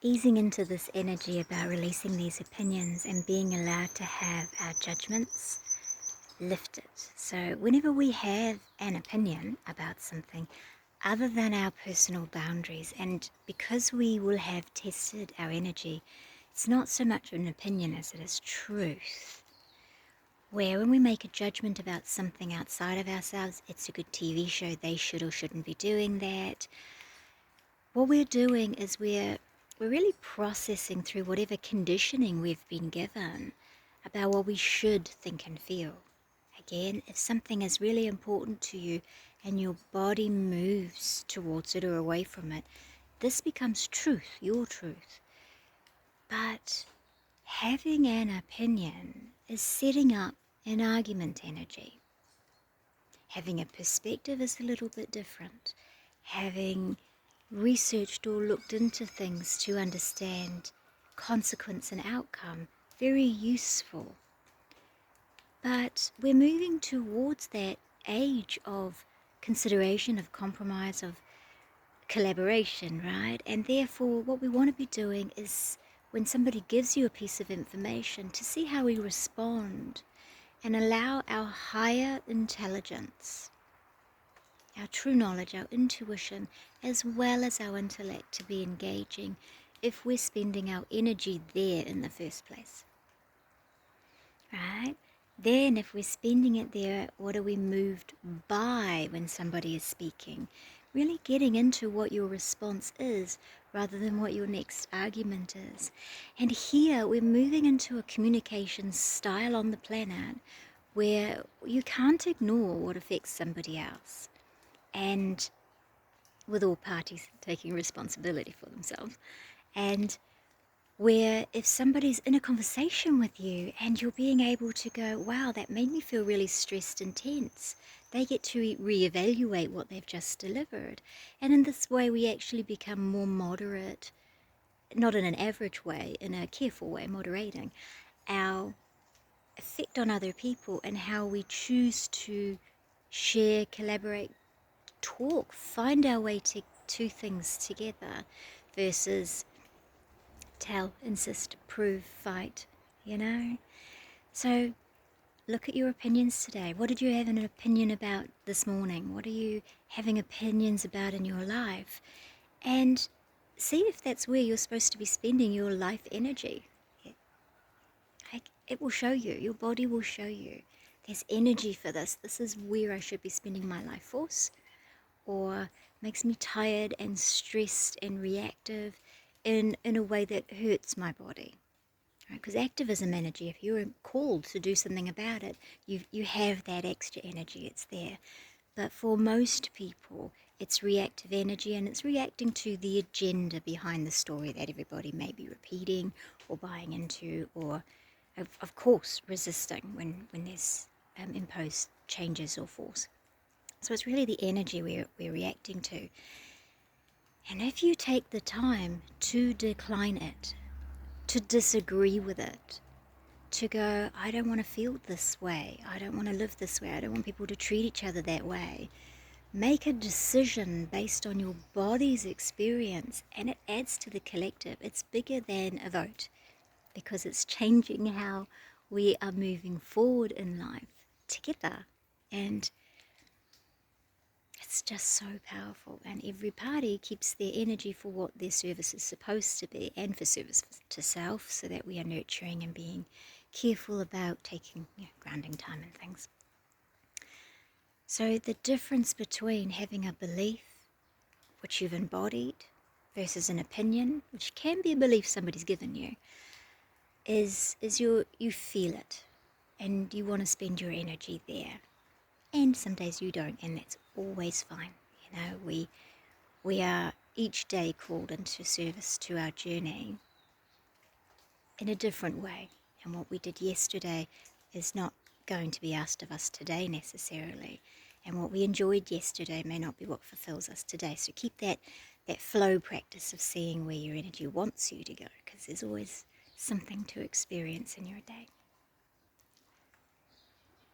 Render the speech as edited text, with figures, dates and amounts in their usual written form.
easing into this energy about releasing these opinions and being allowed to have our judgments lifted. So whenever we have an opinion about something other than our personal boundaries, and because we will have tested our energy, it's not so much an opinion as it is truth. Where when we make a judgment about something outside of ourselves, it's a good TV show, they should or shouldn't be doing that. What we're doing is we're really processing through whatever conditioning we've been given about what we should think and feel. Again, if something is really important to you and your body moves towards it or away from it, this becomes truth, your truth. But having an opinion is setting up an argument energy. Having a perspective is a little bit different. Having researched or looked into things to understand consequence and outcome, very useful. But we're moving towards that age of consideration, of compromise, of collaboration, right? And therefore what we want to be doing is when somebody gives you a piece of information to see how we respond and allow our higher intelligence, our true knowledge, our intuition, as well as our intellect to be engaging if we're spending our energy there in the first place. Right? Then if we're spending it there, what are we moved by when somebody is speaking? Really getting into what your response is rather than what your next argument is. And here we're moving into a communication style on the planet where you can't ignore what affects somebody else. And with all parties taking responsibility for themselves. And where if somebody's in a conversation with you and you're being able to go, wow, that made me feel really stressed and tense, they get to reevaluate what they've just delivered. And in this way, we actually become more moderate, not in an average way, in a careful way, moderating our effect on other people and how we choose to share, collaborate, talk, find our way to things together versus tell, insist, prove, fight, So look at your opinions today. What did you have an opinion about this morning? What are you having opinions about in your life? And see if that's where you're supposed to be spending your life energy. It will show you. Your body will show you. There's energy for this. This is where I should be spending my life force. Or makes me tired and stressed and reactive in a way that hurts my body. Because activism energy, if you're called to do something about it, you have that extra energy, it's there. But for most people, it's reactive energy, and it's reacting to the agenda behind the story that everybody may be repeating or buying into, or of course resisting when there's imposed changes or force. So it's really the energy we're reacting to. And if you take the time to decline it, to disagree with it, to go, I don't want to feel this way, I don't want to live this way, I don't want people to treat each other that way, make a decision based on your body's experience, and it adds to the collective. It's bigger than a vote because it's changing how we are moving forward in life together. And it's just so powerful, and every party keeps their energy for what their service is supposed to be and for service to self, so that we are nurturing and being careful about taking grounding time and things. So the difference between having a belief, which you've embodied, versus an opinion, which can be a belief somebody's given you, is you feel it and you want to spend your energy there. And some days you don't, and that's always fine. We are each day called into service to our journey in a different way. And what we did yesterday is not going to be asked of us today necessarily. And what we enjoyed yesterday may not be what fulfills us today. So keep that flow practice of seeing where your energy wants you to go, because there's always something to experience in your day.